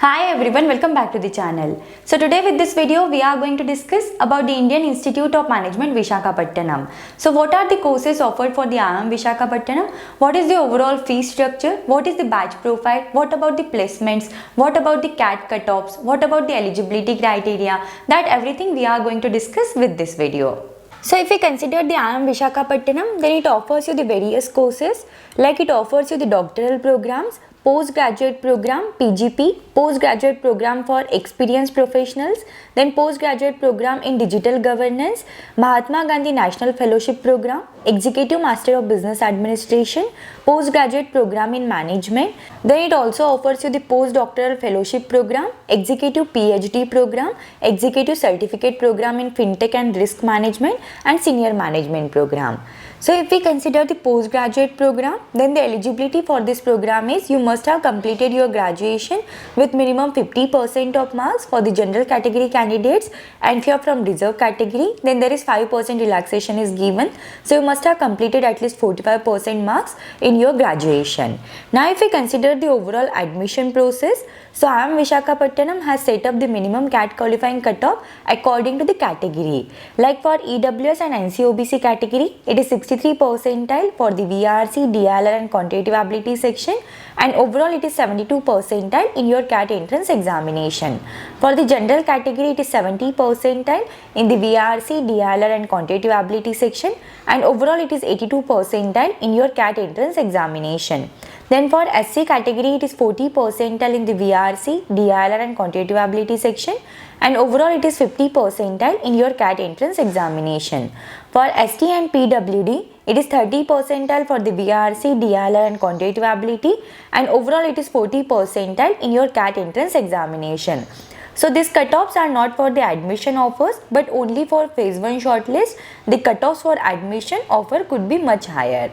Hi everyone, welcome back to the channel. So today with this video we are going to discuss about the Indian Institute of Management Visakhapatnam. So what are the courses offered for the IIM Visakhapatnam? What is the overall fee structure? What is the batch profile? What about the placements? What about the CAT cutoffs? What about the eligibility criteria? That everything we are going to discuss with this video. So if we consider the IIM Visakhapatnam, then it offers you the various courses, like it offers you the doctoral programs, postgraduate program PGP, postgraduate program for experienced professionals, then postgraduate program in digital governance, Mahatma Gandhi National Fellowship Program, Executive Master of Business Administration, postgraduate program in management. Then it also offers you the postdoctoral fellowship program, executive PhD program, executive certificate program in fintech and risk management, and senior management program. So if we consider the postgraduate program, then the eligibility for this program is you must have completed your graduation with minimum 50% of marks for the general category candidates, and if you are from reserve category, then there is 5% relaxation is given. So you must have completed at least 45% marks in your graduation. Now if we consider the overall admission process, so IIM Visakhapatnam has set up the minimum CAT qualifying cutoff according to the category. Like for EWS and NCOBC category, it is 63 percentile for the VRC, DLR and quantitative ability section, and overall it is 72 percentile in your CAT entrance examination. For the general category, it is 70 percentile in the VRC, DLR and quantitative ability section, and overall it is 82 percentile in your CAT entrance examination. Then for SC category, it is 40 percentile in the VRC, DLR and quantitative ability section, and overall it is 50 percentile in your CAT entrance examination. For ST and PWD, it is 30 percentile for the VRC, DLR and quantitative ability, and overall it is 40 percentile in your CAT entrance examination. So these cutoffs are not for the admission offers but only for phase 1 shortlist. The cutoffs for admission offer could be much higher.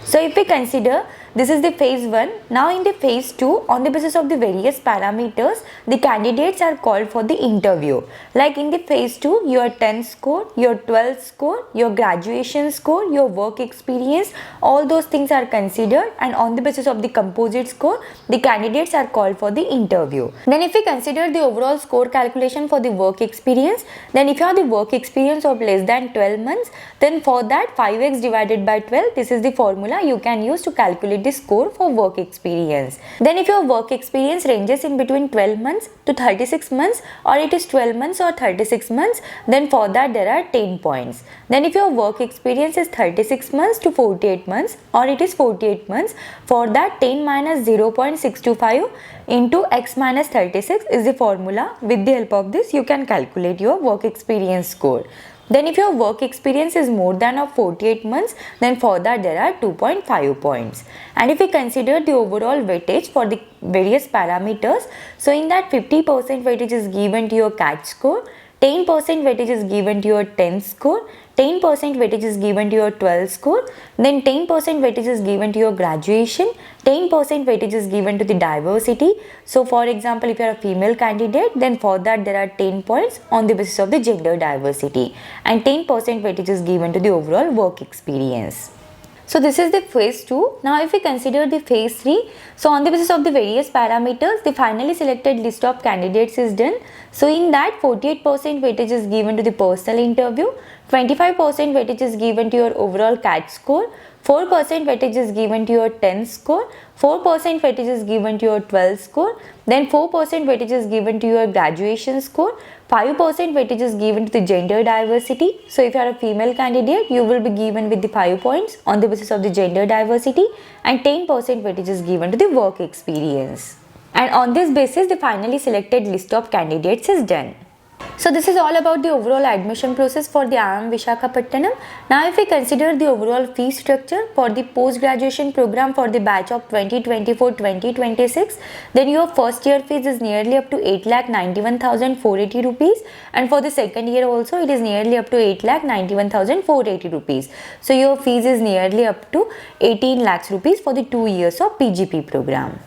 So if we consider this is the phase 1, now in the phase 2, on the basis of the various parameters, the candidates are called for the interview. Like in the phase 2, your 10th score, your 12th score, your graduation score, your work experience, all those things are considered, and on the basis of the composite score, the candidates are called for the interview. Then if we consider the overall score calculation for the work experience, then if you have the work experience of less than 12 months, then for that 5x divided by 12, this is the formula you can use to calculate the score for work experience. Then if your work experience ranges in between 12 months to 36 months, or it is 12 months or 36 months, then for that there are 10 points. Then if your work experience is 36 months to 48 months, or it is 48 months, for that 10 minus 0.625 into x minus 36 is the formula. With the help of this you can calculate your work experience score. Then if your work experience is more than of 48 months, then for that there are 2.5 points. And if we consider the overall weightage for the various parameters, so in that 50% weightage is given to your CAT score, 10% weightage is given to your 10th score, 10% weightage is given to your 12th score, then 10% weightage is given to your graduation, 10% weightage is given to the diversity. So for example, if you are a female candidate, then for that there are 10 points on the basis of the gender diversity, and 10% weightage is given to the overall work experience. So this is the phase 2. Now if we consider the phase 3, so on the basis of the various parameters, the finally selected list of candidates is done. So in that 48% weightage is given to the personal interview, 25% weightage is given to your overall CAT score, 4% weightage is given to your 10th score, 4% weightage is given to your 12th score, then 4% weightage is given to your graduation score, 5% weightage is given to the gender diversity. So if you are a female candidate, you will be given with the 5 points on the basis of the gender diversity, and 10% weightage is given to the work experience. And on this basis, the finally selected list of candidates is done. So this is all about the overall admission process for the IIM Visakhapatnam. Now if we consider the overall fee structure for the post-graduation program for the batch of 2024-2026, then your first year fees is nearly up to 8,91,480 rupees, and for the second year also it is nearly up to 8,91,480 rupees. So your fees is nearly up to 18 lakhs rupees for the 2 years of PGP program.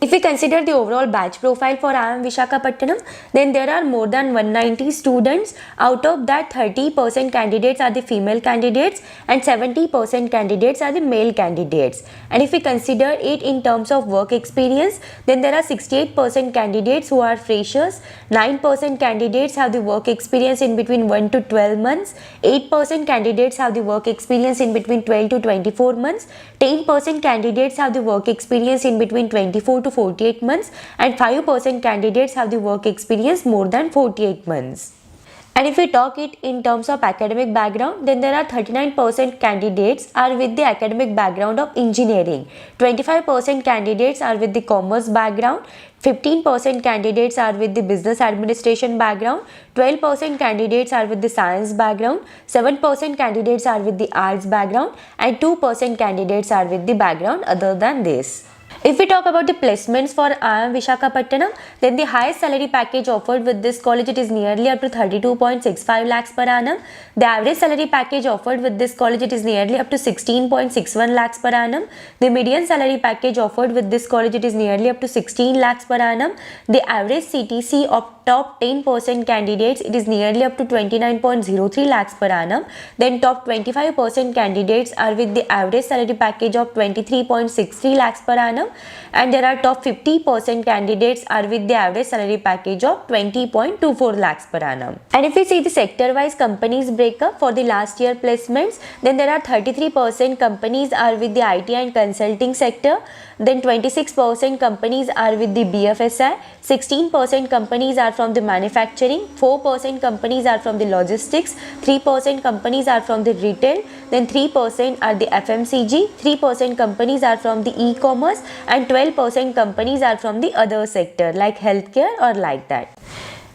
If we consider the overall batch profile for IIM Visakhapatnam, then there are more than 190 students. Out of that, 30% candidates are the female candidates and 70% candidates are the male candidates. And if we consider it in terms of work experience, then there are 68% candidates who are freshers, 9% candidates have the work experience in between 1 to 12 months, 8% candidates have the work experience in between 12 to 24 months, 10% candidates have the work experience in between 24 to 48 months, and 5% candidates have the work experience more than 48 months. And if we talk it in terms of academic background, then there are 39% candidates are with the academic background of engineering, 25% candidates are with the commerce background, 15% candidates are with the business administration background, 12% candidates are with the science background, 7% candidates are with the arts background, and 2% candidates are with the background other than this. If we talk about the placements for IIM Visakhapatnam, then the highest salary package offered with this college, it is nearly up to 32.65 lakhs per annum. The average salary package offered with this college, it is nearly up to 16.61 lakhs per annum. The median salary package offered with this college, it is nearly up to 16 lakhs per annum. The average CTC of top 10% candidates, it is nearly up to 29.03 lakhs per annum. Then top 25% candidates are with the average salary package of 23.63 lakhs per annum, and there are top 50% candidates are with the average salary package of 20.24 lakhs per annum. And if we see the sector wise companies breakup for the last year placements, then there are 33% companies are with the IT and consulting sector, then 26% companies are with the BFSI, 16% companies are from the manufacturing, 4% companies are from the logistics, 3% companies are from the retail, then 3% are the FMCG, 3% companies are from the e-commerce, and 12% companies are from the other sector like healthcare or like that.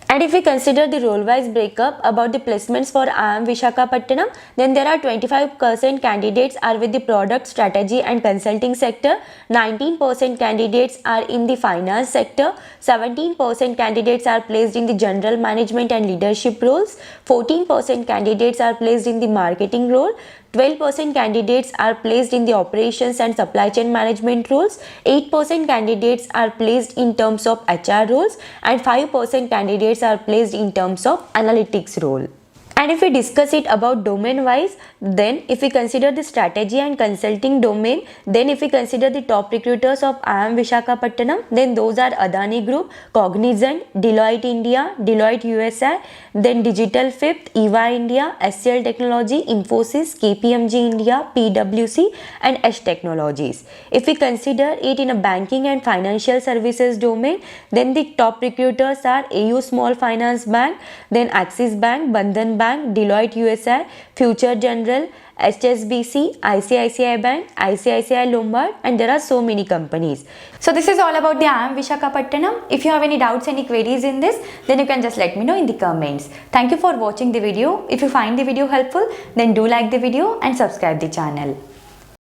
And if we consider the role-wise breakup about the placements for IIM Visakhapatnam, then there are 25% candidates are with the product, strategy and consulting sector, 19% candidates are in the finance sector, 17% candidates are placed in the general management and leadership roles, 14% candidates are placed in the marketing role, 12% candidates are placed in the operations and supply chain management roles, 8% candidates are placed in terms of HR roles, and 5% candidates are placed in terms of analytics role. And if we discuss it about domain wise, then if we consider the strategy and consulting domain, then if we consider the top recruiters of IIM Visakhapatnam, then those are Adani Group, Cognizant, Deloitte India, Deloitte USA, then Digital Fifth, EVA India, SCL Technology, Infosys, KPMG India, PwC and Edge Technologies. If we consider it in a banking and financial services domain, then the top recruiters are AU Small Finance Bank, then Axis Bank, Bandhan Bank, Deloitte USA, Future General, HSBC, ICICI Bank, ICICI Lombard, and there are so many companies. So this is all about the IIM Visakhapatnam. If you have any doubts, any queries in this, then you can just let me know in the comments. Thank you for watching the video. If you find the video helpful, then do like the video and subscribe the channel.